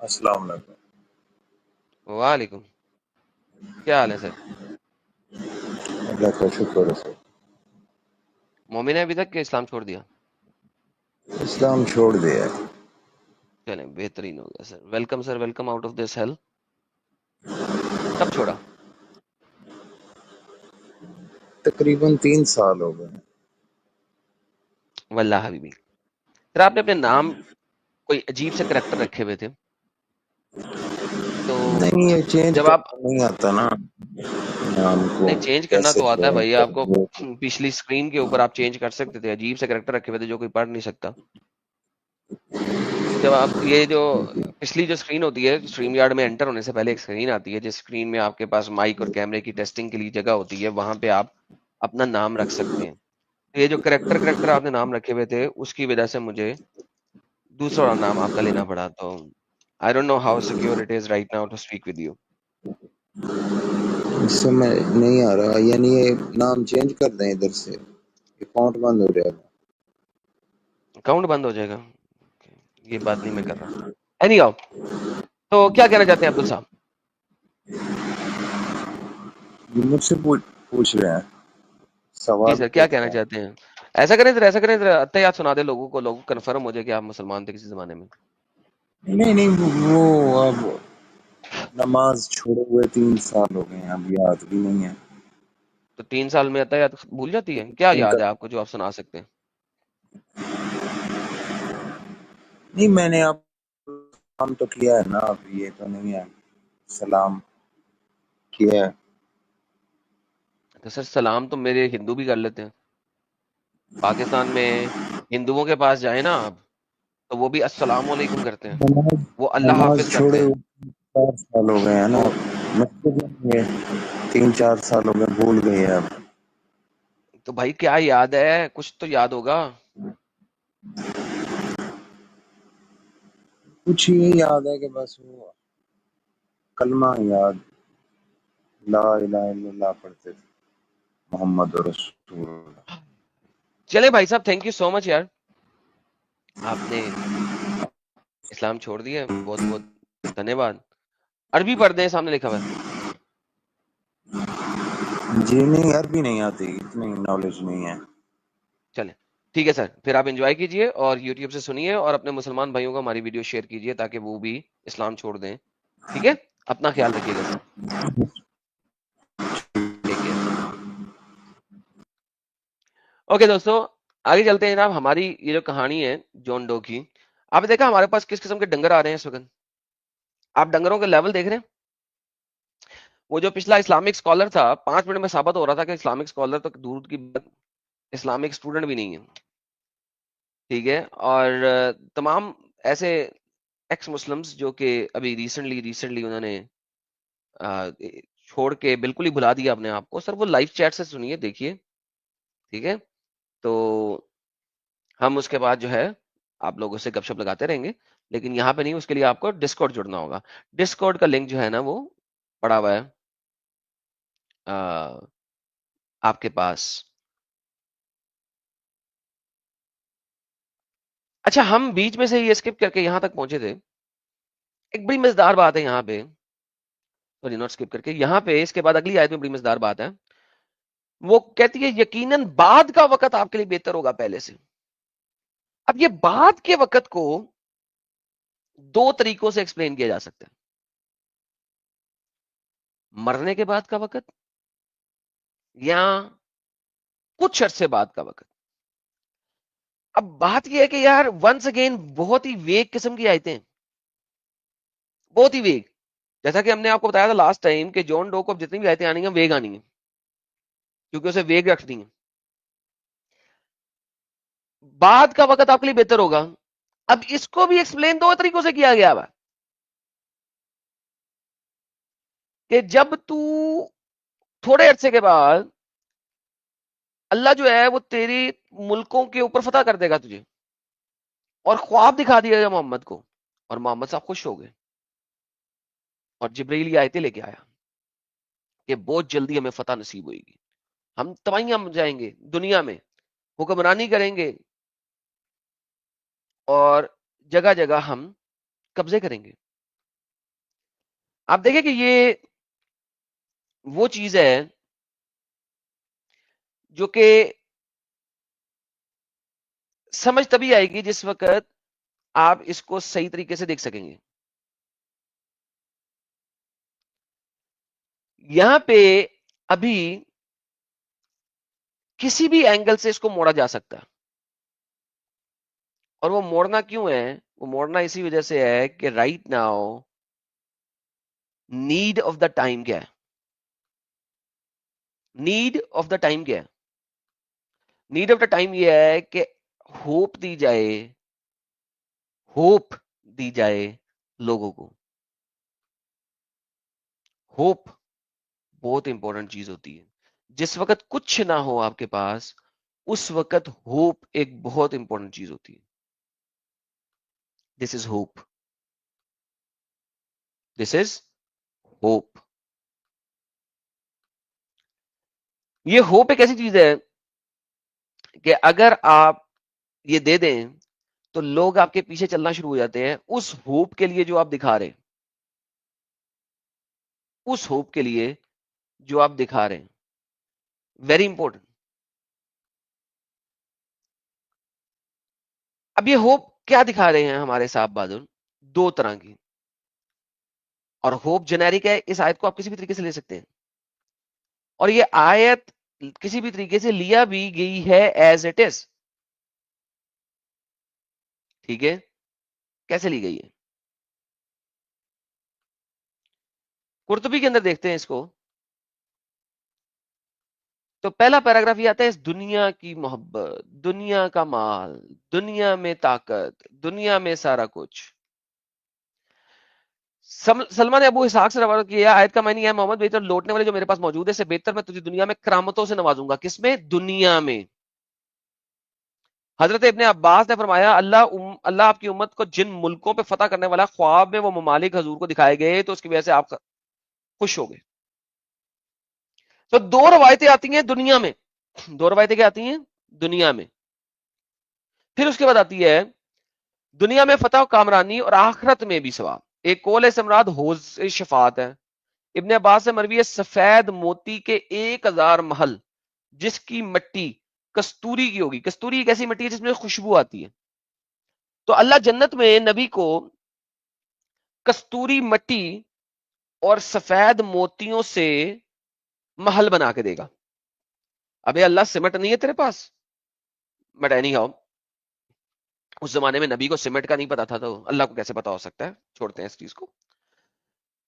السلام علیکم. وعلیکم. کیا حال ہے سر؟ اللہ کا شکر ہے سر. مومن ہے ابھی تک کہ اسلام چھوڑ دیا؟ اسلام چھوڑ دیا. چلیں بہترین ہو گیا sir. Welcome sir, welcome out of this hell. کب چھوڑا؟ تقریباً 3 سال ہو گئے. واللہ حبیبی. سر آپ نے اپنے نام کوئی عجیب سے کریکٹر رکھے ہوئے تھے، تو نہیں یہ چینج جب آپ کرنا نہیں آتا نا نام کو. نہیں چینج کرنا کیسے تو آتا ہے بھائی آپ کو. وہ پچھلی اسکرین کے اوپر آپ چینج کر سکتے تھے. عجیب سے کریکٹر رکھے ہوئے تھے جو کوئی پڑھ نہیں سکتا. جب آپ یہ جو پچھلی جو اسکرین ہوتی ہے اسٹریم یارڈ میں انٹر ہونے سے پہلے ایک اسکرین آتی ہے جس اسکرین میں آپ کے پاس مائک اور کیمرے کی ٹیسٹنگ کے لیے جگہ ہوتی ہے، وہاں پہ آپ اپنا نام رکھ سکتے ہیں. یہ جو کریکٹر آپ نے نام رکھے ہوئے تھے اس کی وجہ سے مجھے دوسرا نام آپ کا لینا پڑا. تو I don't know how secure it is right now to speak with you. اس سے میں نہیں آ رہا. یعنی یہ نام چینج کر دیں ادھر سے، اکاؤنٹ بند ہو جائے گا. اکاؤنٹ بند ہو جائے گا؟ یہ بات نہیں میں کر رہا. اینی ہاؤ، تو کیا کہنا چاہتے ہیں عبدل صاحب؟ یہ مجھ سے پوچھ رہے ہیں، جی سوال سر کیا پوچھ کہنا رہے ہیں. چاہتے ہیں؟ ایسا کریں اتحیات سنا دے لوگوں کو، لوگ کنفرم ہو جائے کہ آپ مسلمان تھے کسی زمانے میں. نہیں وہ اب نماز چھوڑے ہوئے 3 سال ہو گئے ہیں، اب یاد بھی نہیں ہے. تو 3 سال میں اتحیات بھول جاتی ہے؟ کیا ان کا یاد ہے آپ کو جو آپ سنا سکتے ہیں؟ نہیں میں نے اب کام تو کیا ہے نا، اب یہ تو نہیں ہے. سلام کیا ہے. تو سر سلام تو میرے ہندو بھی کر لیتے ہیں. پاکستان میں ہندوؤں کے پاس جائیں نا آپ تو وہ بھی السلام علیکم کرتے ہیں، نماز وہ اللہ نماز حافظ کرتے چھوڑے ہیں. ہوئے 4 سال ہو گئے ہیں نا. تو مسجد میں 3 4 سال ہو گئے، بھول گئے ہیں اب. تو بھائی کیا یاد ہے؟ کچھ تو یاد ہوگا. کچھ یہ یاد ہے کہ بس وہ کلمہ یاد، لا الہ الا اللہ پڑھتے تھے، محمد رسول اللہ. چلے بھائی صاحب، تھینک یو سو مچ یار. آپ نے اسلام چھوڑ دیا، بہت بہت دھنیہ واد. عربی پڑھ دیں، سامنے لکھا ہوا ہے. جی نہیں، عربی نہیں آتی، اتنی نالج نہیں ہے. چلیں ٹھیک ہے سر، پھر آپ انجوائے کیجئے اور یوٹیوب سے سنیے اور اپنے مسلمان بھائیوں کو ہماری ویڈیو شیئر کیجئے تاکہ وہ بھی اسلام چھوڑ دیں. ٹھیک ہے، اپنا خیال رکھیے گا سر. Take care. اوکے دوستو، آگے چلتے ہیں جناب. ہماری یہ جو کہانی ہے جون ڈو کی، آپ نے دیکھا ہمارے پاس کس قسم کے ڈنگر آ رہے ہیں اس وقت. آپ ڈنگروں کے لیول دیکھ رہے ہیں. وہ جو پچھلا اسلامک اسکالر تھا، 5 منٹ میں ثابت ہو رہا تھا کہ اسلامک اسکالر تو دور کی اسلامک اسٹوڈنٹ بھی نہیں ہے. ٹھیک ہے، اور تمام ایسے ایکس مسلمز جو کہ ابھی ریسنٹلی انہوں نے چھوڑ کے بالکل ہی بھلا دیا اپنے آپ کو. سر وہ لائیو چیٹ سے سنیے، دیکھیے. ٹھیک ہے، تو ہم اس کے بعد جو ہے آپ لوگوں سے گپ شپ لگاتے رہیں گے، لیکن یہاں پہ نہیں. اس کے لیے آپ کو ڈسکورڈ جڑنا ہوگا. ڈسکورڈ کا لنک جو ہے نا وہ پڑا ہوا ہے آپ کے پاس. اچھا، ہم بیچ میں سے یہ اسکپ کر کے یہاں تک پہنچے تھے. ایک بڑی مزیدار بات ہے یہاں پہ، سوری نوٹ اسکپ کر کے یہاں پہ اس کے بعد اگلی آیت میں بڑی مزیدار بات ہے. وہ کہتی ہے یقیناً بعد کا وقت آپ کے لیے بہتر ہوگا پہلے سے. اب یہ بعد کے وقت کو 2 طریقوں سے ایکسپلین کیا جا سکتا ہے: مرنے کے بعد کا وقت یا کچھ عرصے بعد کا وقت. اب بات یہ ہے کہ یار ونس اگین بہت ہی ویگ قسم کی آیتیں، بہت ہی ویگ. جیسا کہ ہم نے آپ کو بتایا تھا لاسٹ ٹائم کہ جون ڈو کو جتنی بھی آیتیں آنی ہیں ویگ آنی ہیں، کیونکہ اسے ویگ رکھ دی ہیں. بعد کا وقت آپ کے لیے بہتر ہوگا. اب اس کو بھی ایکسپلین 2 طریقوں سے کیا گیا ہے کہ جب تو تھوڑے عرصے کے بعد اللہ جو ہے وہ تیری ملکوں کے اوپر فتح کر دے گا تجھے، اور خواب دکھا دیا گا محمد کو، اور محمد صاحب خوش ہو گئے اور جبرائیل یہ آیتیں لے کے آیا کہ بہت جلدی ہمیں فتح نصیب ہوئے گی، ہم تباہیاں جائیں گے دنیا میں، حکمرانی کریں گے اور جگہ جگہ ہم قبضے کریں گے. آپ دیکھیں کہ یہ وہ چیز ہے جو کہ سمجھ تبھی آئے گی جس وقت آپ اس کو صحیح طریقے سے دیکھ سکیں گے. یہاں پہ ابھی کسی بھی اینگل سے اس کو موڑا جا سکتا ہے. اور وہ موڑنا کیوں ہے؟ وہ موڑنا اسی وجہ سے ہے کہ right now need of the time کیا ہے؟ نیڈ آف دا ٹائم کیا ہے؟ نیڈ آف دا ٹائم یہ ہے کہ ہوپ دی جائے، ہوپ دی جائے لوگوں کو. ہوپ بہت امپورٹنٹ چیز ہوتی ہے. جس وقت کچھ نہ ہو آپ کے پاس، اس وقت ہوپ ایک بہت امپورٹنٹ چیز ہوتی ہے. This is hope, this is hope. یہ ہوپ ایک ایسی چیز ہے کہ اگر آپ یہ دے دیں تو لوگ آپ کے پیچھے چلنا شروع ہو جاتے ہیں اس ہوپ کے لیے جو آپ دکھا رہے ہیں، اس ہوپ کے لیے جو آپ دکھا رہے ہیں. Very important. اب یہ ہوپ کیا دکھا رہے ہیں ہمارے صاحب بہادر؟ دو طرح کی. اور ہوپ جنیرک ہے، اس آیت کو آپ کسی بھی طریقے سے لے سکتے ہیں. اور یہ آیت کسی بھی طریقے سے لیا بھی گئی ہے ایز اٹ از. ٹھیک ہے، کیسے لی گئی ہے؟ قرطبی کے اندر دیکھتے ہیں اس کو. تو پہلا پیراگراف یہ آتا ہے، اس دنیا کی محبت، دنیا کا مال، دنیا میں طاقت، دنیا میں سارا کچھ. سلمان نے ابو اسحاق سے روایت کیا آیت کا معنی ہے محمد بہتر لوٹنے والے جو میرے پاس موجود ہے، سے بہتر میں تجھے دنیا میں کرامتوں سے نوازوں گا. کس میں؟ دنیا میں. حضرت ابن عباس نے فرمایا اللہ آپ کی امت کو جن ملکوں پہ فتح کرنے والا خواب میں وہ ممالک حضور کو دکھائے گئے تو اس کی وجہ سے آپ خوش ہو گئے. تو دو روایتیں آتی ہیں دنیا میں. دو روایتیں کیا آتی ہیں؟ دنیا میں. پھر اس کے بعد آتی ہے دنیا میں فتح و کامرانی اور آخرت میں بھی ثواب. ایک قول ہے سمراد حوض شفاعت ہے. ابن عباس سے مروی ہے سفید موتی کے 1000 محل جس کی مٹی کستوری کی ہوگی. کستوری ایک ایسی مٹی ہے جس میں خوشبو آتی ہے. تو اللہ جنت میں نبی کو کستوری مٹی اور سفید موتیوں سے محل بنا کے دے گا. ابھی اللہ سمٹ نہیں ہے تیرے پاس، بٹ اینی ہاؤ اس زمانے میں نبی کو سمٹ کا نہیں پتا تھا تو اللہ کو کیسے پتا ہو سکتا ہے؟ چھوڑتے ہیں اس چیز کو.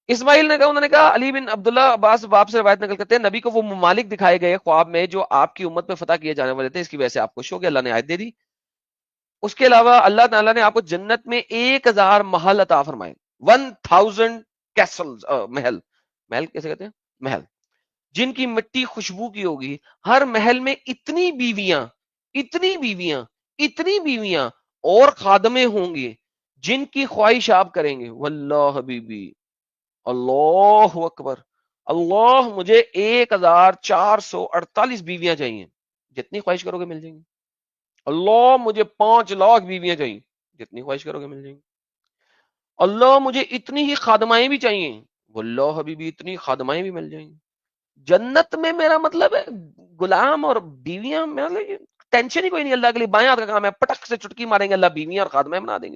اسماعیل نے کہا، انہوں نے کہا علی بن عبداللہ عباس باپ سے روایت نقل کرتے ہیں نبی کو وہ ممالک دکھائے گئے خواب میں جو آپ کی امت میں فتح کیے جانے والے تھے، اس کی وجہ سے آپ خوش ہو گئے. اللہ نے آیت دے دی. اس کے علاوہ اللہ تعالیٰ نے آپ کو جنت میں 1000 محل عطا فرمائے. 1000 کیسلز، محل. محل کیسے کہتے ہیں؟ محل جن کی مٹی خوشبو کی ہوگی. ہر محل میں اتنی بیویاں، اتنی بیویاں، اتنی بیویاں اور خادمے ہوں گے جن کی خواہش آپ کریں گے. واللہ حبیبی، اللہ اکبر، اللہ مجھے 1448 بیویاں چاہیے، جتنی خواہش کرو گے مل جائیں گی. اللہ مجھے 5 لاکھ بیویاں چاہیے، جتنی خواہش کرو گے مل جائیں گی. اللہ مجھے اتنی ہی خادمائیں بھی چاہیے، واللہ حبیبی اتنی خادمائیں بھی مل جائیں گی. جنت میں میرا مطلب ہے غلام اور بیویاں، ٹینشن ہی کوئی نہیں. اللہ کے لیے بائیں ہاتھ کا کام ہے، پٹک سے چٹکی ماریں گے، اللہ بیویاں اور خادمائیں بنا دیں گے.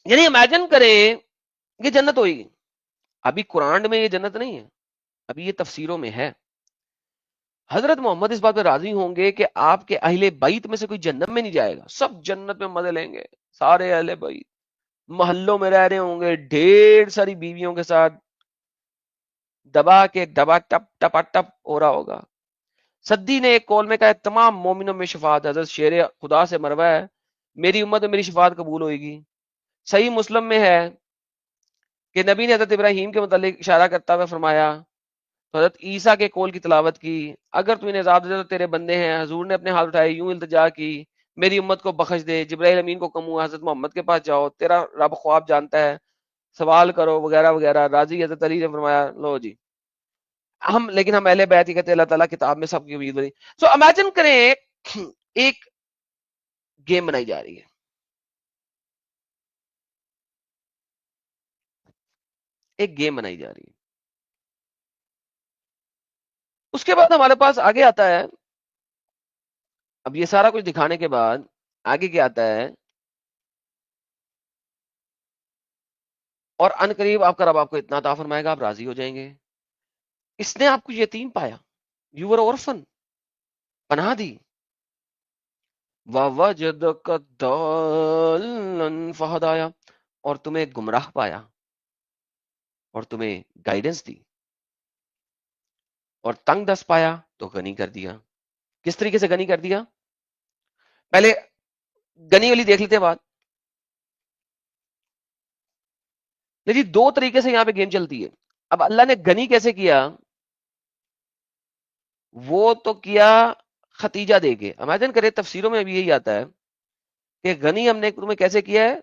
یعنی امیجن کریں یہ جنت ہوئی. ابھی قرآن میں یہ جنت نہیں ہے، ابھی یہ تفسیروں میں ہے. حضرت محمد اس بات پہ راضی ہوں گے کہ آپ کے اہل بیت میں سے کوئی جنت میں نہیں جائے گا، سب جنت میں مزے لیں گے. سارے اہل بیت محلوں میں رہ رہے ہوں گے ڈھیر ساری بیویوں کے ساتھ، دبا کے دبا ٹپ ٹپا ٹپ ہو رہا ہوگا. سدی نے ایک کول میں کہا تمام مومنوں میں شفاعت. حضرت شیر خدا سے مروہ ہے میری امت میں میری شفاعت قبول ہوئے گی. صحیح مسلم میں ہے کہ نبی نے حضرت ابراہیم کے متعلق اشارہ کرتا ہوا فرمایا، حضرت عیسیٰ کے قول کی تلاوت کی، اگر تو انہیں عذاب دے تو تیرے بندے ہیں. حضور نے اپنے ہاتھ اٹھائے، یوں التجا کی میری امت کو بخش دے. جبرائیل امین کو کم ہوا، حضرت محمد کے پاس جاؤ، تیرا رب خواب جانتا ہے، سوال کرو وغیرہ وغیرہ. راضی حضرت علی نے فرمایا لو جی لیکن ہم اہل بیت ہی کہتے ہیں اللہ تعالیٰ کتاب میں سب کی امید بنی. سو امیجن کریں ایک گیم بنائی جا رہی ہے. ایک گیم بنائی جا رہی ہے. اس کے بعد ہمارے پاس آگے آتا ہے، اب یہ سارا کچھ دکھانے کے بعد آگے کیا آتا ہے، اور ان قریب آپ کا رب آپ کو اتنا عطا فرمائے گا آپ راضی ہو جائیں گے. اس نے آپ کو یتیم پایا، یو ور اورفن، پناہ دی. وَوَجَدَكَ ضَالًّا فَهَدَىٰ، اور تمہیں گمراہ پایا اور تمہیں گائیڈنس دی. اور تنگ دست پایا تو غنی کر دیا. کس طریقے سے غنی کر دیا؟ پہلے غنی والی دیکھ لیتے ہیں بات. جی 2 طریقے سے یہاں پہ گیم چلتی ہے. اب اللہ نے غنی کیسے کیا؟ وہ تو کیا ختیجہ دے کے. امیجن کرے تفسیروں میں بھی یہی آتا ہے کہ غنی ہم نے تمہیں کیسے کیا ہے؟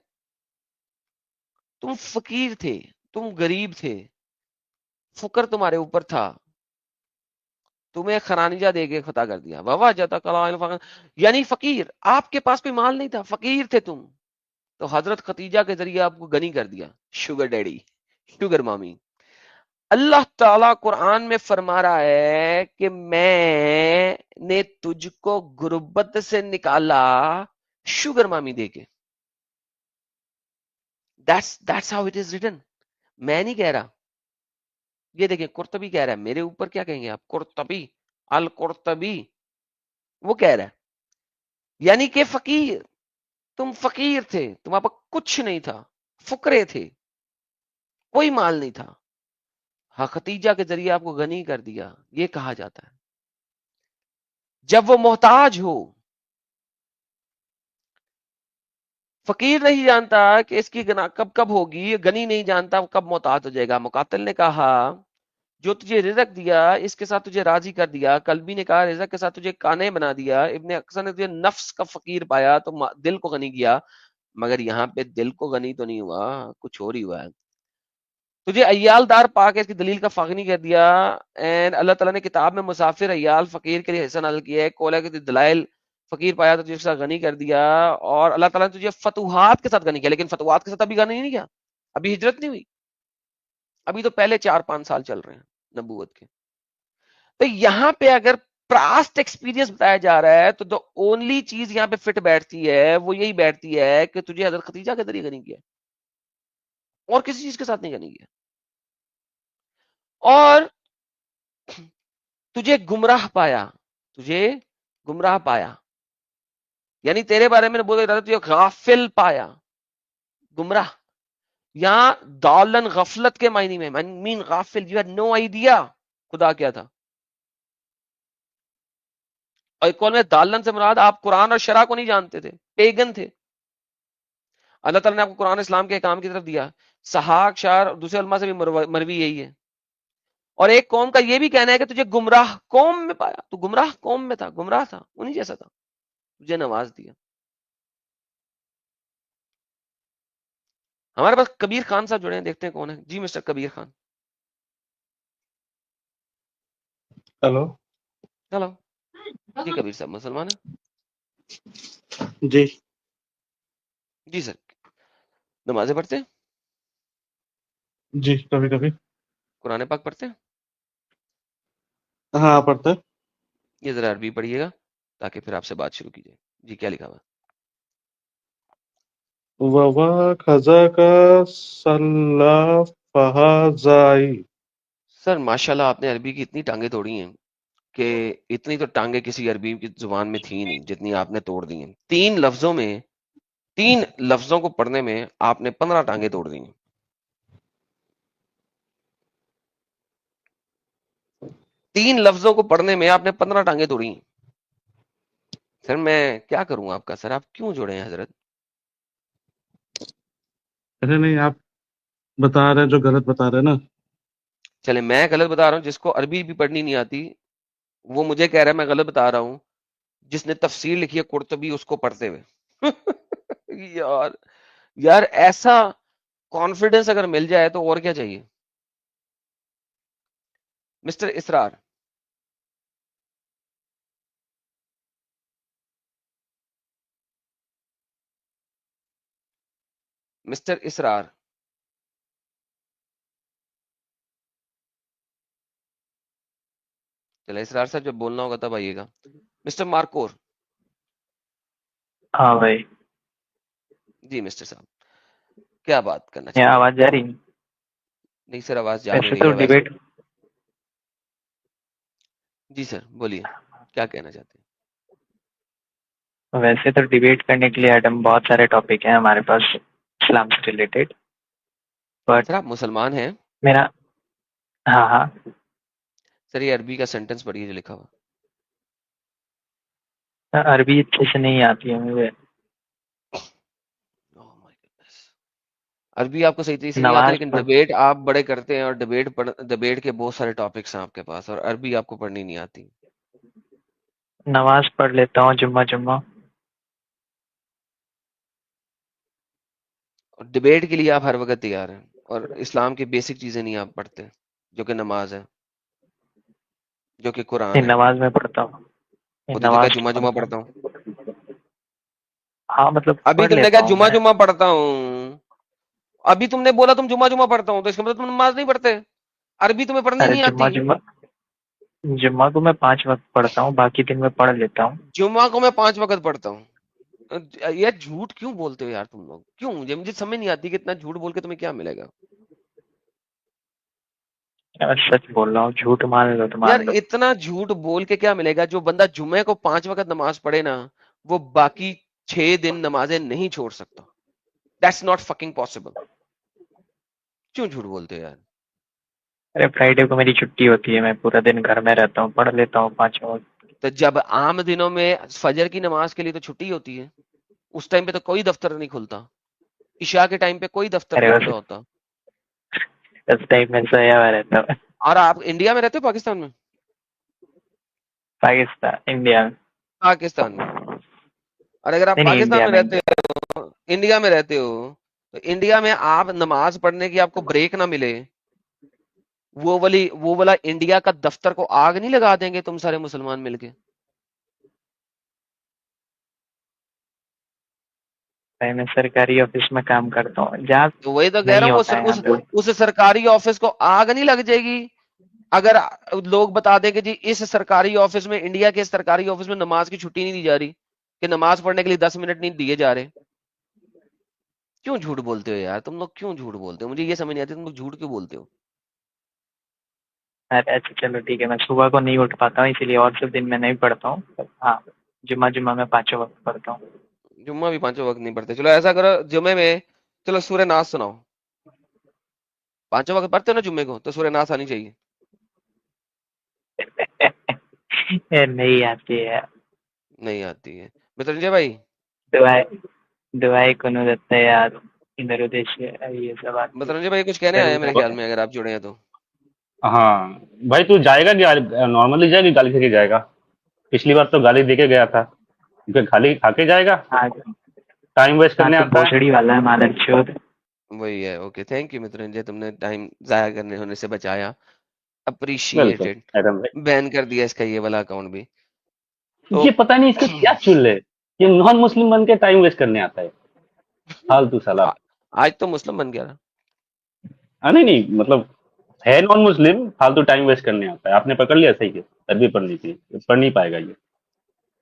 تم فقیر تھے، تم غریب تھے، فقر تمہارے اوپر تھا، تمہیں خرانیجہ دے کے خطا کر دیا. واہ جاتا کلا، یعنی فقیر، آپ کے پاس کوئی مال نہیں تھا، فقیر تھے تم، تو حضرت ختیجہ کے ذریعے آپ کو غنی کر دیا. Sugar daddy, sugar mommy. اللہ تعالی قرآن میں فرما رہا ہے کہ میں نے تجھ کو غربت سے نکالا شوگر مامی دے کے. That's how it is written. میں نہیں کہہ رہا. یہ دیکھیں قرطبی کہہ رہا ہے، میرے اوپر کیا کہیں گے آپ؟ قرطبی، القرطبی، وہ کہہ رہا ہے یعنی کہ فقیر، تم فقیر تھے، تمہارے پاس کچھ نہیں تھا، فقرے تھے، کوئی مال نہیں تھا، ہاں ختیجہ کے ذریعے آپ کو غنی کر دیا. یہ کہا جاتا ہے جب وہ محتاج ہو. فقیر نہیں جانتا کہ اس کی گنا کب کب ہوگی، غنی نہیں جانتا وہ کب محتاج ہو جائے گا. مقاتل نے کہا جو تجھے رزق دیا اس کے ساتھ تجھے راضی کر دیا. کلبی نے کہا رزق کے ساتھ تجھے کانے بنا دیا. ابن اقصی نے تجھے نفس کا فقیر پایا تو دل کو غنی کیا. مگر یہاں پہ دل کو غنی تو نہیں ہوا، کچھ اور ہی ہوا ہے. تجھے ایال دار پا کے اس کی دلیل کا فغنی کر دیا. اینڈ اللہ تعالیٰ نے کتاب میں مسافر ایال فقیر کے لیے حسن نازل کیا ہے. کولا کے دلائل فقیر پایا تو تجھے اس کے ساتھ غنی کر دیا. اور اللہ تعالیٰ نے تجھے فتوحات کے ساتھ غنی کیا، لیکن فتوحات کے ساتھ ابھی غنی نہیں کیا، ابھی ہجرت نہیں ہوئی، ابھی تو پہلے 4-5 سال چل رہے ہیں نبوت کے. تو یہاں پہ اگر پاسٹ ایکسپیرینس بتایا جا رہا ہے تو اونلی چیز یہاں پہ فٹ بیٹھتی ہے وہ یہی بیٹھتی ہے کہ تجھے حضرت ختیجہ کے ذریعے غنی کیا، اور کسی چیز کے ساتھ نہیں غنی کیا. اور تجھے گمراہ پایا، تجھے گمراہ پایا یعنی تیرے بارے میں بول رہا تھا، غافل پایا، گمراہ. یہاں دالن غفلت کے معنی میں مین غافل، یو ہیڈ نو آئیڈیا خدا کیا تھا. اور ایک قول میں دالن سے مراد آپ قرآن اور شرع کو نہیں جانتے تھے، پیگن تھے. اللہ تعالیٰ نے آپ کو قرآن اسلام کے احکام کی طرف دیا. صحاق شار اور دوسرے علماء سے بھی مروی یہی ہے. اور ایک قوم کا یہ بھی کہنا ہے کہ تجھے گمراہ قوم میں پایا، تو گمراہ قوم میں تھا، گمراہ تھا، انہی جیسا تھا، تجھے نواز دیا. ہمارے پاس کبیر خان صاحب جڑے ہیں، دیکھتے ہیں کون ہے. جی مسٹر کبیر خان. ہلو. چلو جی کبیر صاحب مسلمان ہیں؟ جی جی سر. نمازیں پڑھتے ہیں؟ جی کبھی کبھی. قرآن پاک پڑھتے ہیں؟ ہاں پڑھتے. یہ ذرا عربی پڑھیے گا تاکہ پھر آپ سے بات شروع کی جائے. جی کیا لکھا ہوا؟ وَوَاخَذَكَ صَلَّى فَهَزَائِ. سر ماشاءاللہ آپ نے عربی کی اتنی ٹانگیں توڑی ہیں کہ اتنی تو ٹانگیں کسی عربی کی زبان میں تھی نہیں جتنی آپ نے توڑ دی ہیں. 3 لفظوں کو پڑھنے میں آپ نے 15 ٹانگیں توڑ دی ہیں. 3 لفظوں کو پڑھنے میں آپ نے 15 ٹانگیں توڑی ہیں. سر میں کیا کروں آپ کا؟ سر آپ کیوں جوڑے ہیں حضرت؟ ارے نہیں، آپ بتا رہے ہیں جو غلط بتا رہے ہیں نا. چلے میں غلط بتا رہا ہوں، جس کو عربی بھی پڑھنی نہیں آتی وہ مجھے کہہ رہا ہے میں غلط بتا رہا ہوں. جس نے تفسیر لکھی ہے قرطبی اس کو پڑھتے ہوئے یار ایسا کانفیڈنس اگر مل جائے تو اور کیا چاہیے. مسٹر اسرار. مسٹر اسرار چلے اسرار صاحب جب بولنا ہوگا تب آئیے گا. مسٹر مارکور. ہاں بھائی. جی مسٹر صاحب کیا بات کرنا یہ چاہتے ہیں؟ آواز جا رہی؟ نہیں سر آواز جا نہیں ویسے رہی تو ہے ویسے. ڈیبیٹ جی سر بولیے کیا کہنا چاہتے ہیں؟ کرنے کے لیے ایڈم بہت سارے ٹاپک ہیں ہمارے پاس اسلام سے ریلیٹڈ. بٹ سر آپ مسلمان ہیں؟ میرا ہاں ہاں سر یہ عربی کا سینٹنس پڑھیے جو لکھا ہوا. عربی اچھے سے نہیں آتی ہے مجھے. Oh my goodness. عربی آپ کو صحیح طریقے سے نہیں آتی نماز لیکن پڑھ ڈبیٹ آپ بڑے کرتے ہیں اور ڈبیٹ کے بہت سارے ٹاپکس ہیں آپ کے پاس اور عربی آپ کو پڑھنی نہیں آتی. نماز پڑھ لیتا ہوں جمعہ. اور ڈبیٹ کے لیے آپ ہر وقت تیار ہیں اور اسلام کی بیسک چیزیں نہیں آپ پڑھتے جو کہ نماز ہے جو کہ قرآن ہے. نماز میں پڑھتا ہوں. وہ تو کہا نماز جمعہ جمعہ پڑھتا ہوں. ہاں مطلب ابھی پڑھ تم نے لیتا کہا ہوں جمعہ میں. جمعہ پڑھتا ہوں. ابھی تم نے بولا تم جمعہ پڑھتا ہوں تو اس کا مطلب تم نماز نہیں پڑھتے. عربی تمہیں پڑھنی ارے نہیں آتی. جمعہ کو میں 5 وقت پڑھتا ہوں, باقی دن میں پڑھ لیتا ہوں. جمعہ کو میں 5 وقت پڑھتا ہوں. یہ جھوٹ کیوں بولتے ہو یار تم لوگ؟ کیوں؟ مجھے سمجھ نہیں آتی کہ اتنا جھوٹ بول کے تمہیں کیا ملے گا. میں سچ بول رہا ہوں, جھوٹ مان لو تو یار مان لو. اتنا جھوٹ بول کے کیا ملے گا؟ جو بندہ جمعے کو 5 وقت نماز پڑھے نا وہ باقی 6 دن نمازیں نہیں چھوڑ سکتا. That's not fucking possible. کیوں جھوٹ بولتے ہو یار؟ ارے فرائیڈے کو میری چھٹی ہوتی ہے, میں پورا دن گھر میں رہتا ہوں, پڑھ لیتا ہوں 5 وقت. تو جب عام دنوں میں فجر کی نماز کے لیے تو چھٹی ہوتی ہے, اس ٹائم پہ تو کوئی دفتر نہیں کھلتا. عشاء کے ٹائم پہ کوئی دفتر ارے نہیں کھلا ہوتا. اس ٹائم میں سویا ہوا رہتا ہوں. اور آپ انڈیا میں رہتے ہو پاکستان میں؟ پاکستان انڈیا میں. پاکستان میں. اور اگر آپ نہیں پاکستان انڈیا میں میں. رہتے ہو, انڈیا میں رہتے ہو, تو انڈیا میں آپ نماز پڑھنے کی آپ کو بریک نہ ملے, وہ والا انڈیا کا دفتر کو آگ نہیں لگا دیں گے تم سارے مسلمان مل کے؟ میں سرکاری آفس میں کام کرتا ہوں, جہاں تو وہی تو کہہ رہا نہیں ہوں, ہوتا ہے یہاں پہ. اس سرکاری آفس کو آگ نہیں لگ جائے گی اگر لوگ بتا دیں کہ جی اس سرکاری آفس میں, انڈیا کے سرکاری آفس میں نماز کی چھٹی نہیں دی جا رہی, کہ نماز پڑھنے کے لیے 10 منٹ نہیں دیے جا رہے. کیوں جھوٹ بولتے ہو یار تم لوگ؟ کیوں جھوٹ بولتے ہو؟ مجھے یہ سمجھ نہیں آتی تم لوگ جھوٹ کیوں بولتے ہو. اچھا چلو ٹھیک ہے, میں صبح کو نہیں اٹھ پاتا ہوں اسی لیے, اور سب دن میں نہیں پڑھتا ہوں. ہاں جمعہ میں 5 وقت پڑھتا ہوں. جمعہ بھی 5 وقت نہیں پڑھتے. چلو ایسا کرو جمعے میں چلو سورہ ناس سناؤ. 5 وقت پڑھتے ہو نا جمعے کو, تو سورہ ناس آنی چاہیے. نہیں آتی ہے. نہیں آتی ہے مترنجے بھائی. دعائیں کنوت یار ادھر ادھر سے یہ سب آتی مترنجے بھائی کچھ کہنے آئے میرے خیال میں, اگر آپ جڑے ہیں تو. ہاں بھائی تو جائے گا کہ نارملی جائے گا, گالی کھا کے جائے گا؟ پچھلی بار تو گالی دے کے گیا تھا, گالی کھا کے جائے گا؟ ہاں ٹائم ویسٹ کرنے تو آتا ہے. بھوسڑی والا ہے مادر چوت. وہی ہے. اوکے تھینک یو مترنجے, تم نے ٹائم ضائع کرنے ہونے سے بچایا. بالکل اپریشیٹڈ. ایڈم بھائی, بین کر دیا اس کا یہ والا اکاؤنٹ بھی. تو یہ پتہ نہیں اس کا کیا چل ہے, یہ نان مسلم بن کے ٹائم ویسٹ کرنے آتا ہے فالتو سالا. آج تو مسلم بن گیا نا. نہیں مطلب ہے نان مسلم, فالتو ٹائم ویسٹ کرنے آتا ہے. آپ نے پکڑ لیا صحیح ہے, عربی پڑھنی تھی, پڑھ نہیں پائے گا یہ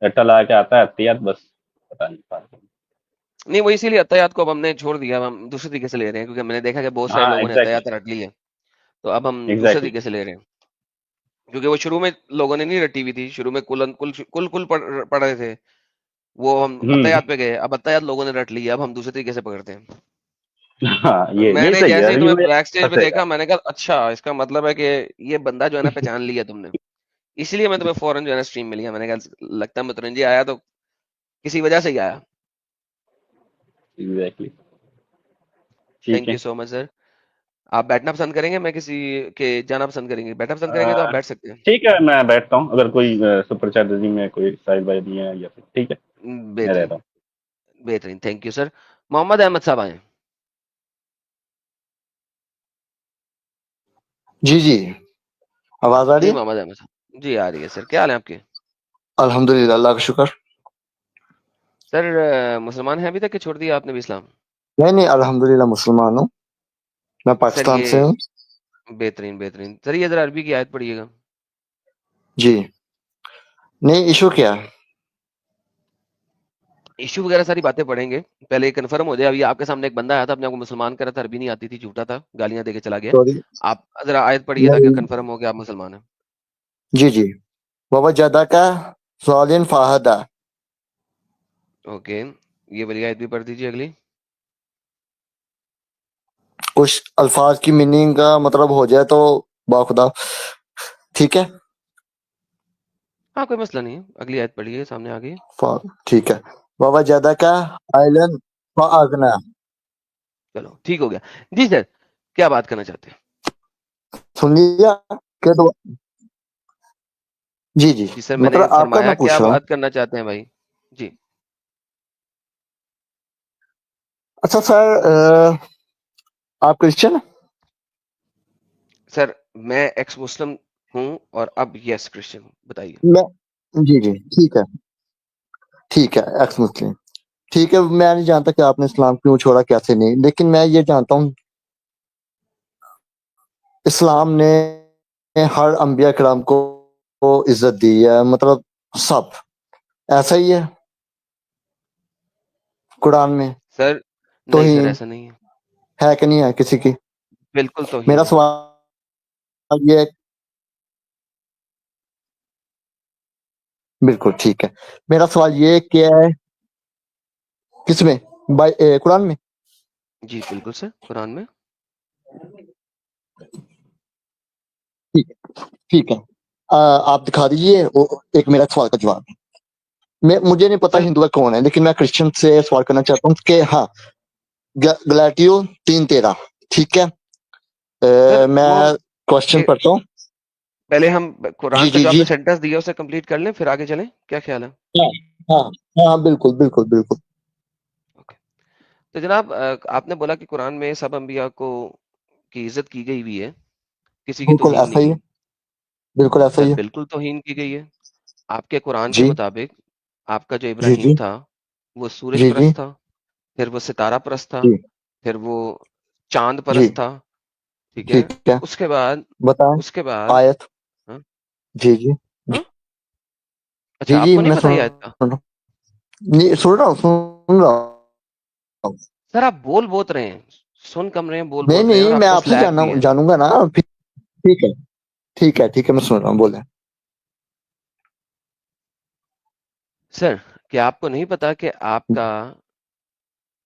رٹا لگا کے آتا ہے احتیاط, بس پتا نہیں فالتو. نہیں وہ اسی لیے عطیات کو اب ہم نے چھوڑ دیا, اب ہم دوسرے طریقے سے لے رہے ہیں, کیونکہ میں نے دیکھا کہ بہت سارے ہاں لوگوں نے ایگزیکٹلی عطیات رٹ لی ہے. تو اب ہم دوسرے ایگزیکٹلی. طریقے سے لے رہے ہیں, کیونکہ وہ شروع میں لوگوں نے نہیں رٹی ہوئی تھی. شروع میں کل پڑھ رہے تھے, وہ ہم عطیات پہ گئے, اب عطیات لوگوں نے رٹ لی ہے, اب ہم دوسرے طریقے سے پکڑتے ہیں. ہاں میں یہ نے صحیح ہے, جیسے ہی عربی تمہیں میں بیک سٹیج پہ پھنسے گا. دیکھا میں نے کہا اچھا اس کا مطلب ہے کہ یہ بندہ جو ہے نا پہچان لیا تم نے, اس لیے میں تمہیں فوراً جو ہے نا اسٹریم میں لیا. میں نے کہا لگتا ہے مترنجی آیا تو کسی وجہ سے ہی آیا. ایگزیکٹلی. ٹھیک تھینک ہے, یو سو مچ سر. آپ بیٹھنا پسند کریں گے, میں کسی کے جانا پسند کریں گے؟ بیٹھنا پسند کریں گے تو آپ بیٹھ سکتے ہیں. ٹھیک ہے میں بیٹھتا ہوں, اگر کوئی سپر چیٹ میں کوئی سائل بائی نہیں ہے یا پھر ٹھیک ہے میں بہترین رہتا ہوں. بہترین, تھینک یو سر. محمد احمد صاحب آئے. جی جی آواز آ رہی جی ہے؟ محمد احمد صاحب جی آ رہی ہے سر. کیا حال ہے آپ کے؟ الحمدللہ اللہ کا شکر. سر مسلمان ہیں ابھی تک کہ چھوڑ دیا آپ نے بھی اسلام؟ نہیں الحمدللہ مسلمان ہوں, میں سر پاکستان سے یہ ہوں. بہترین بہترین. سر یہ ذرا عربی کی آیت پڑھیے گا. جی نہیں ایشو کیا ہے؟ ایشو وغیرہ ساری باتیں پڑھیں گے، پہلے کنفرم ہو جائے. ابھی آپ کے سامنے ایک بندہ آیا تھا، اپنے آپ کو مسلمان کر رہا تھا، عربی نہیں آتی تھی، جھوٹا تھا، گالیاں دے کے چلا گیا. سوری آپ ذرا آیت پڑھیے تاکہ نہیں کنفرم ہو کہ آپ مسلمان ہیں. جی جی ووجدک ضالن فہدی. اوکے، یہ والی آیت بھی پڑھ دیجیے اگلی. کچھ الفاظ کی میننگ کا مطلب ہو جائے تو باخدا ٹھیک ہے. ہاں کوئی مسئلہ نہیں ہے، اگلی آیت پڑھیے، سامنے آ گئی. ٹھیک ہے. ووجدک عائلن فاغنی. چلو ٹھیک ہو گیا. جی سر، کیا بات کرنا چاہتے ہیں؟ سن لیا کہ تو جی جی جی سر، میں نے مطلب آپ کا میں فرمایا کیا پوچھ رہا ہوں. بات کرنا چاہتے ہیں بھائی. جی اچھا سر آپ کرسچن ہیں؟ سر، میں ایکس مسلم ہوں اور اب یس کرسچن ہوں. بتائیے. میں جی جی ٹھیک ہے ایکس مسلم. ٹھیک ہے میں نہیں جانتا کہ آپ نے اسلام کیوں چھوڑا کیسے نہیں، لیکن میں یہ جانتا ہوں اسلام نے ہر انبیاء کرام کو عزت دی ہے، مطلب سب ایسا ہی ہے قرآن میں سر نہیں سر، توہین ایسا نہیں ہے، ہے کہ نہیں ہے کسی کی. بالکل میرا توہین ہے. سوال یہ ہے بالکل ٹھیک ہے. میرا سوال یہ کیا ہے کس میں قرآن میں. جی بالکل سر، قرآن میں. ٹھیک ہے آپ دکھا دیجئے ایک میرا سوال کا جواب. مجھے نہیں پتا سر ہندو کون ہے، لیکن میں کرسچن سے سوال کرنا چاہتا ہوں کہ ہاں گلاٹیو 3:13 ٹھیک ہے. سر میں وہ کوشچن پڑھتا ہوں. پہلے ہم جی قرآن کا جی جو آپ جی نے سینٹنس دیا اسے کمپلیٹ کر لیں، پھر آگے چلیں. کیا خیال ہے؟ ہاں ہاں ہاں بالکل بالکل بالکل اوکے. تو جناب آپ نے بولا کہ قرآن میں سب انبیاء کو کی عزت کی گئی ہوئی ہے، کسی کی بالکل توہین ایسا نہیں ہی ہے. ہے. بالکل ایسا سر ہی ہے. بالکل توہین کی گئی ہے. آپ کے قرآن کے جی مطابق آپ کا جو جی ابراہیم جی تھا وہ سورج جی جی پرست تھا، پھر وہ ستارہ پرست تھا، جی پھر وہ چاند جی پرست تھا. ٹھیک ہے. ٹھیک ہے اس کے بعد بتائیں اس کے بعد آیت. ہاں جی جی ہاں جی اچھا آپ جی کو نہیں میں پتا یہ آیت کا؟ نہیں سن رہا ہوں. سر آپ بول بہت رہے ہیں، سن کم رہے ہیں، بول نہیں بہت رہے ہیں، اور نہیں آپ میں کا آپ سے سلیک بھی ہے. جانوں گا نا پھر. ٹھیک ہے ٹھیک ہے میں سن رہا ہوں بولیں. سر کیا آپ کو نہیں پتا کہ آپ کا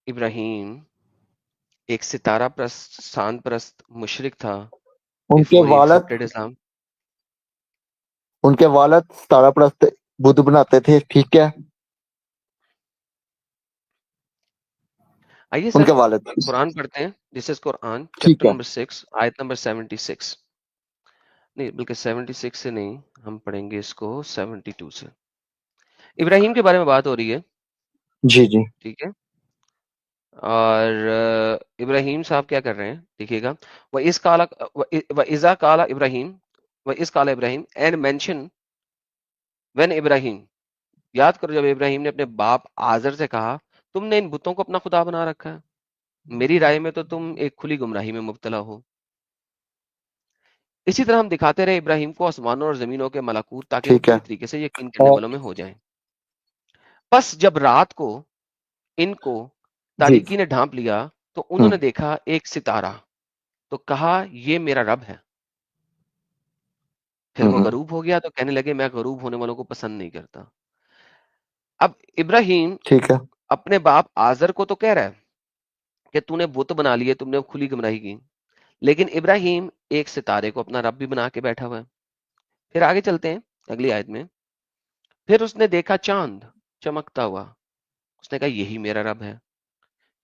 ابراہیم ایک ستارہ پرست، چاند پرست مشرک تھا ان کے before he والد accepted Islam؟ ستارہ پرست بدھ بناتے تھے ٹھیک ہے. آئیے ان سر کے والد قرآن پڑھتے ہیں. دس از قرآن ٹھیک چیپٹر ہے نمبر 6 آیت نمبر 76. نہیں بلکہ 76 سے نہیں، ہم پڑھیں گے اس کو 72 سے. ابراہیم کے بارے میں بات ہو رہی ہے. جی جی ٹھیک ہے. اور ابراہیم صاحب کیا کر رہے ہیں دیکھیے گا. وَإِذَا قَالَ ابراہیم وَإِذْ قَالَ ابراہیم اینڈ مینشن وین ابراہیم، یاد کرو جب ابراہیم نے اپنے باپ آزر سے کہا تم نے ان بتوں کو اپنا خدا بنا رکھا ہے، میری رائے میں تو تم ایک کھلی گمراہی میں مبتلا ہو. اسی طرح ہم دکھاتے رہے ابراہیم کو آسمانوں اور زمینوں کے ملکوت تاکہ وہ ٹھیک ہے پوری طریقے سے یقین کرنے اور والوں میں ہو جائیں. بس جب رات کو ان کو جی تاریکی نے ڈھانپ لیا تو انہوں ہوں نے دیکھا ایک ستارہ، تو کہا یہ میرا رب ہے. پھر وہ ہوں غروب ہو گیا تو کہنے لگے میں غروب ہونے والوں کو پسند نہیں کرتا. اب ابراہیم ٹھیک ہے اپنے باپ آزر کو تو کہہ رہا ہے کہ تو نے بت بنا لیے، تم نے کھلی گمراہی کی، لیکن ابراہیم ایک ستارے کو اپنا رب بھی بنا کے بیٹھا ہوا ہے. پھر آگے چلتے ہیں اگلی آیت میں. پھر اس نے دیکھا چاند چمکتا ہوا، اس نے کہا یہی میرا رب ہے.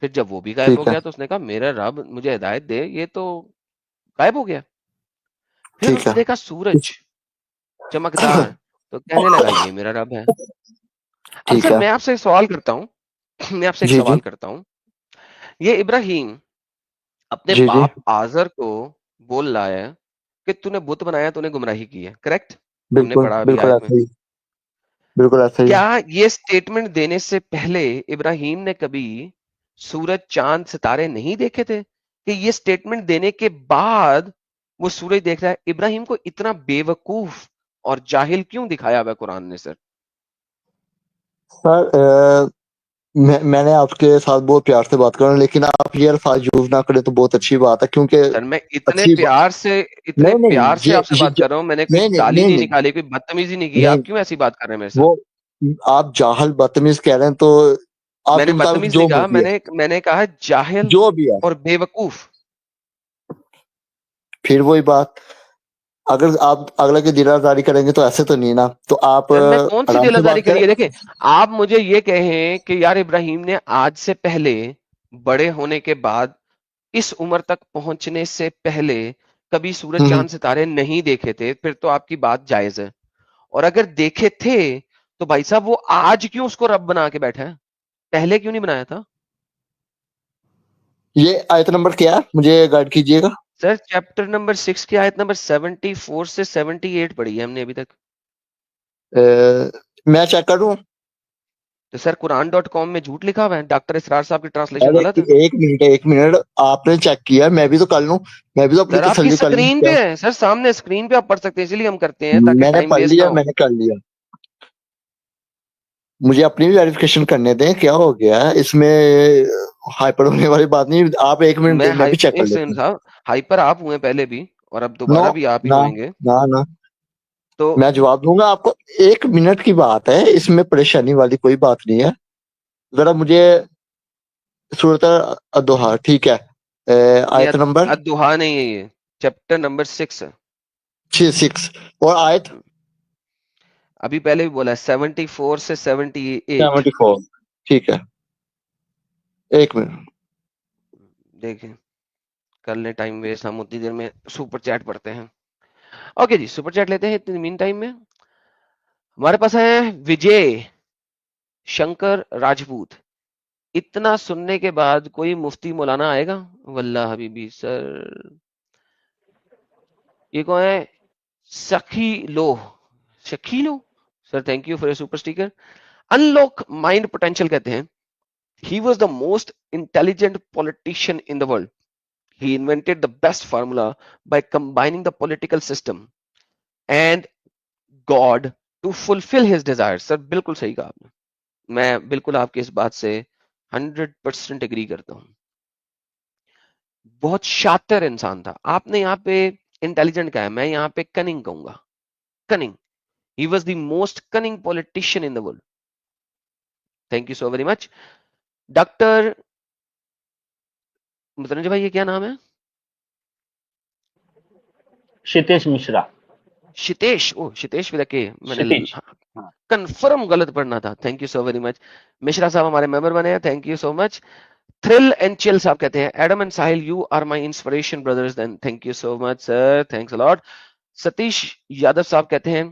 پھر جب وہ بھی غائب ہو ٹھیک ہے گیا تو اس نے کہا میرا رب مجھے ہدایت دے، یہ تو غائب ہو گیا. پھر ٹھیک اس ہے نے دیکھا سورج چمکدار، تو کہنے لگا یہ میرا رب ہے. اب ٹھیک سر ہے میں آپ سے ایک سوال کرتا ہوں میں آپ سے ایک جی جی سوال کرتا ہوں. یہ ابراہیم اپنے جی جی باپ آزر کو بول رہا ہے کہ تو نے بت بنایا، تو نے گمراہی کی ہے، کریکٹ؟ ہم نے بالکل پڑھا ابھی بالکل آیت میں. ایسا ہی بالکل ایسا ہی کیا یہ سٹیٹمنٹ دینے سے پہلے ابراہیم نے کبھی سورج چاند ستارے نہیں دیکھے تھے کہ یہ سٹیٹمنٹ دینے کے بعد وہ سورج دیکھ رہا ہے؟ ابراہیم کو اتنا بے وقوف اور جاہل کیوں دکھایا ہوا ہے قرآن نے سر؟ سر میں نے آپ کے ساتھ بہت پیار سے بات کروں، لیکن آپ یہ الفاظ یوز نہ کریں تو بہت اچھی بات ہے، کیونکہ سر میں اتنے اچھی پیار سے نہیں نہیں آپ سے بات کر رہا ہوں، میں نے کوئی نہیں نہیں گالی نہیں نہیں نہیں نکالی، کوئی بدتمیزی نہیں کی. نہیں، آپ کیوں ایسی بات کر رہے ہیں میرے ساتھ؟ وہ آپ جاہل بدتمیز کہہ رہے ہیں تو آپ میں کے نے مطابق بدتمیز جو نہیں کہا، مرضی ہے، میں نے کہا جاہل جو بھی ہے. اور بے وقوف. پھر وہی بات، اگر آپ اگلا کی دل آزاری کریں گے تو ایسے تو نہیں نا، تو آپ سر میں کون سی آرام دل سے آزاری بات کری کریں. ہے؟ دیکھیں آپ مجھے یہ کہیں کہ یار ابراہیم نے آج سے پہلے بڑے ہونے کے بعد اس عمر تک پہنچنے سے پہلے کبھی سورج چاند ستارے نہیں دیکھے تھے، پھر تو آپ کی بات جائز ہے. اور اگر دیکھے تھے تو بھائی صاحب وہ آج کیوں اس کو رب بنا کے بیٹھا ہے؟ پہلے کیوں نہیں بنایا تھا؟ یہ آیت نمبر کیا ہے مجھے گائیڈ کیجئے گا. سر چیپٹر نمبر 6 کی آیت نمبر 74 سے 78 پڑھی ہے ہم نے ابھی تک. میں چیک کروں. تو سر قرآن.com میں جھوٹ لکھا ہوا ہے، ڈاکٹر اسرار صاحب کی ٹرانسلیشن ارے غلط ہے. ایک منٹ آپ نے چیک کیا، میں بھی تو کر لوں، میں بھی تو اپنی سر آپ کی تسلی کر لوں. سکرین کیا پہ ہے سر، سامنے سکرین پہ آپ پڑھ سکتے ہیں، اسی لیے ہم کرتے ہیں تاکہ میں نے ٹائم پڑھ ویسٹ نہ لیا، ہو. میں نے کر لیا. مجھے اپنی بھی ویریفیکیشن کرنے دیں، کیا ہو گیا ہے اس میں، ہائپر ہونے والی بات نہیں. آپ ایک منٹ میں دیں، میں بھی چیک کر ایک لیتا سیکنڈ ہوں. صاحب، ہائپر آپ ہوئے پہلے بھی اور اب نو دوبارہ بھی آپ ہی نہ ہوئیں گے. نہ نہ تو میں جواب دوں گا آپ کو، ایک منٹ کی بات ہے، اس میں پریشانی والی کوئی بات نہیں ہے. ذرا مجھے صورت الدوحہ، ٹھیک ہے، آیت نمبر الدحا نہیں ہے، یہ چیپٹر نمبر 6 ہے. 6 اور آیت ابھی پہلے بھی بولا ہے 74 سے 78. 74. ٹھیک ہے، ایک منٹ. دیکھیں کر لیں ٹائم ویسٹ، ہم اتنی دیر میں سپر چیٹ پڑھتے ہیں. اوکے جی سپر چیٹ لیتے ہیں اتنی مین ٹائم میں. ہمارے پاس ہے وجے شنکر راجپوت. اتنا سننے کے بعد کوئی مفتی مولانا آئے گا؟ واللہ حبیبی سر. یہ کون ہے؟ شکیلو sir, thank you for your super sticker. Unlock mind potential کہتے ہیں he was the most intelligent politician in the world. He invented the best formula by combining the political system and God to fulfill his desires. سر بالکل صحیح کہا آپ نے، میں بالکل آپ کی اس بات سے 100% اگری کرتا ہوں. بہت شاطر انسان تھا. آپ نے یہاں پہ انٹیلیجنٹ کہا ہے، میں یہاں پہ کننگ کہوں گا. کننگ. He was the most cunning politician in the world. Thank you so very much. Doctor متنجے بھائی، یہ کیا نام ہے؟ شتیش مشرا. شتیش. او شتیش ود کے، میں نے شتیش. ہاں. کنفرم غلط پڑھنا تھا. Thank you so very much. Mishra صاحب ہمارے ممبر بنے ہیں، thank you so much. Thrill and chill صاحب کہتے ہیں Adam and Sahil you are my inspiration brothers. Then thank you so much sir, thanks a lot. Satish Yadav صاحب کہتے ہیں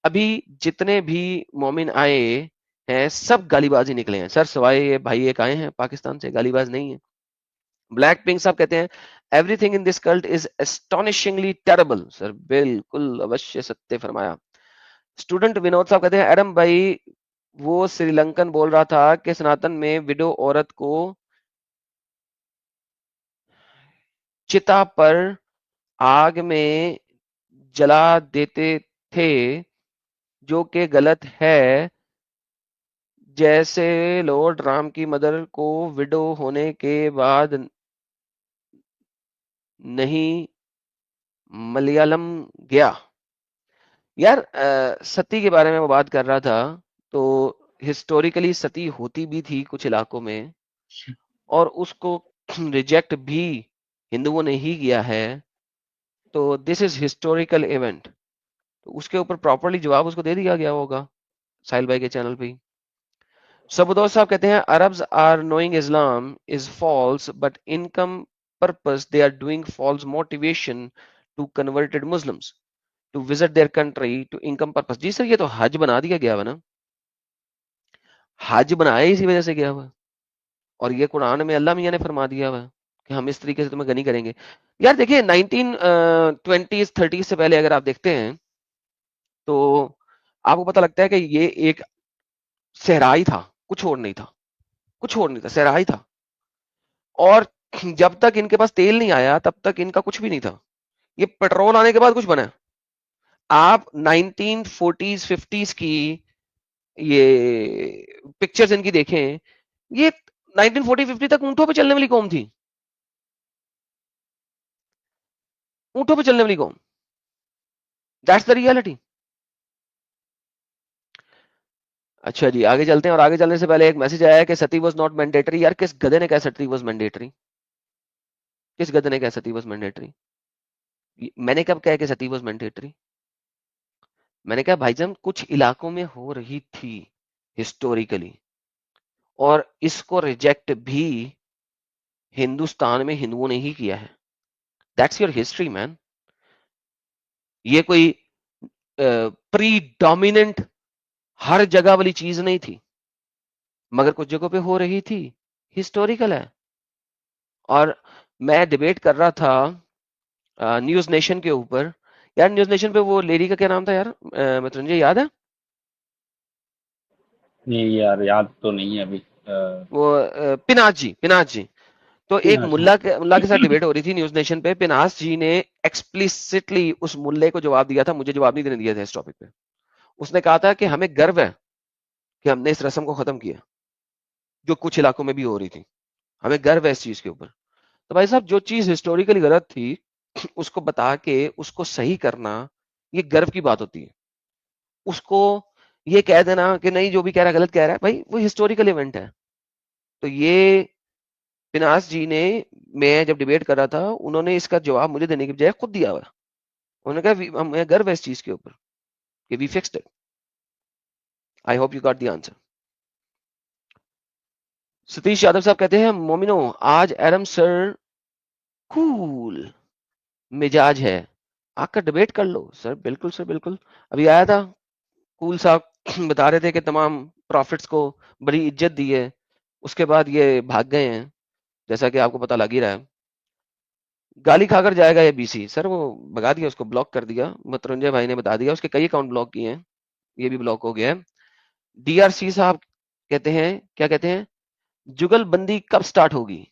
ابھی جتنے بھی مومن آئے ہیں سب گالی بازی نکلے ہیں سر، سوائے یہ بھائی ایک آئے ہیں پاکستان سے، گالی باز نہیں ہے. بلیک پنک صاحب کہتے ہیں everything in this cult is astonishingly terrible. Sir بالکل اوشیہ ستیہ فرمایا. اسٹوڈنٹ ونود صاحب کہتے ہیں ایڈم بھائی وہ سری لنکن بول رہا تھا کہ سناتن میں وڈو عورت کو چتا پر آگ میں جلا دیتے تھے جو کہ غلط ہے، جیسے لارڈ رام کی مدر کو وڈو ہونے کے بعد نہیں ملیالم گیا. یار ستی کے بارے میں وہ بات کر رہا تھا، تو ہسٹوریکلی ستی ہوتی بھی تھی کچھ علاقوں میں اور اس کو ریجیکٹ بھی ہندوؤں نے ہی کیا ہے. تو دس از ہسٹوریکل ایونٹ، تو اس کے اوپر پراپرلی جواب اس کو دے دیا گیا ہوگا ساحل بھائی کے چینل پہ. سبودوس صاحب کہتے ہیں Arabs are knowing Islam is false but income purpose they are doing false motivation to converted Muslims to visit their country to income purpose. جی سر یہ تو حج بنا دیا گیا ہوا نا، حج بنایا اسی وجہ سے گیا ہوا، اور یہ قرآن میں اللہ میاں نے فرما دیا ہوا کہ ہم اس طریقے سے تمہیں غنی کریں گے. یار دیکھیں 1920s 30s سے پہلے اگر آپ دیکھتے ہیں تو آپ کو پتہ لگتا ہے کہ یہ ایک صحرائی تھا، کچھ اور نہیں تھا، کچھ اور نہیں تھا، صحرائی تھا. اور جب تک ان کے پاس تیل نہیں آیا تب تک ان کا کچھ بھی نہیں تھا. یہ پیٹرول آنے کے بعد کچھ بنا. آپ 1940s 50s کی یہ پکچرز ان کی دیکھیں, یہ 1940-50 تک اونٹوں پہ چلنے والی قوم تھی, اونٹوں پہ چلنے والی قوم. That's the reality. اچھا جی آگے چلتے ہیں, اور آگے چلنے سے پہلے ایک میسج آیا ہے کہ ستی واز ناٹ مینڈیٹری. یار کس گدے نے کہا ستی واز مینڈیٹری؟ کس گدے نے کہا ستی واز مینڈیٹری؟ میں نے کب کہا کہ ستی واز مینڈیٹری؟ میں نے کہا بھائی جان کچھ علاقوں میں ہو رہی تھی ہسٹوریکلی, اور اس کو ریجیکٹ بھی ہندوستان میں ہندوؤں نے ہی کیا ہے. دیٹس یور ہسٹری مین. یہ کوئی پری ڈومیننٹ ہر جگہ والی چیز نہیں تھی, مگر کچھ جگہوں پہ ہو رہی تھی, ہسٹوریکل ہے. اور میں ڈیبیٹ کر رہا تھا نیوز نیشن کے اوپر. یار نیوز نیشن پہ وہ لیڈی کا کیا نام تھا یار, مترنجے یاد ہے؟ نہیں یار یاد تو نہیں ہے ابھی. وہ پناس جی. تو ایک ملا کے ساتھ ڈیبیٹ ہو رہی تھی نیوز نیشن پہ. پناس جی نے ایکسپلیسٹلی اس ملے کو جواب دیا تھا, مجھے جواب نہیں دینے دیا تھا اس ٹاپک پہ. اس نے کہا تھا کہ ہمیں گرو ہے کہ ہم نے اس رسم کو ختم کیا جو کچھ علاقوں میں بھی ہو رہی تھی, ہمیں گرو ہے اس چیز کے اوپر. تو بھائی صاحب جو چیز ہسٹوریکلی غلط تھی اس کو بتا کے اس کو صحیح کرنا یہ گرو کی بات ہوتی ہے. اس کو یہ کہہ دینا کہ نہیں جو بھی کہہ رہا ہے غلط کہہ رہا ہے, بھائی وہ ہسٹوریکل ایونٹ ہے. تو یہ پناس جی نے, میں جب ڈیبیٹ کر رہا تھا, انہوں نے اس کا جواب مجھے دینے کی بجائے خود دیا ہوا. انہوں نے کہا ہمیں گرو ہے اس چیز کے اوپر کہ we fixed it. I hope you got the answer. Satish Yadav صاحب کہتے ہیں مومنو آج ایرم سر کول مزاج ہے, آ کر ڈیبیٹ کر لو. سر بالکل سر بالکل. ابھی آیا تھا کول صاحب بتا رہے تھے کہ تمام پروفٹس کو بڑی عزت دی ہے, اس کے بعد یہ بھاگ گئے ہیں جیسا کہ آپ کو پتہ لگ ہی رہا ہے. گالی کھا کر جائے گا یہ بی سی. سر وہ بگا دیا, اس کو بلاک کر دیا. مترنجے بھائی نے بتا دیا اس کے کئی اکاؤنٹ بلاک کیے ہیں, یہ بھی بلاک ہو گیا ہے. ڈی آر سی صاحب کہتے ہیں, کیا کہتے ہیں, جگل بندی کب سٹارٹ ہوگی؟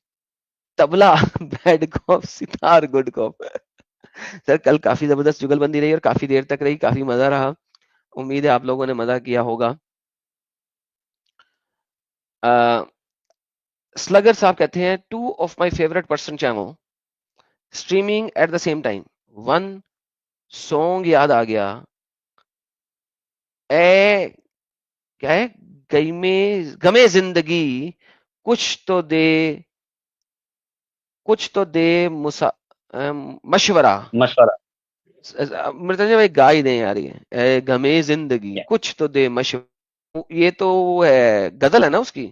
تبلا بیڈ کاپ ستار گڈ کاپ. سر کل کافی زبردست جگل بندی رہی اور کافی دیر تک رہی, کافی مزہ رہا. امید ہے آپ لوگوں نے مزہ کیا ہوگا. سلگر صاحب کہتے ہیں 2 of my favorite person channel streaming at the same time. One song یاد آ گیا, اے کیا ہے, غمے زندگی کچھ تو دے مشورہ. مرتضی بھائی گا ہی دیں یار, یہ اے غمے زندگی کچھ تو دے مشورہ. یہ تو ہے غزل ہے نا اس کی,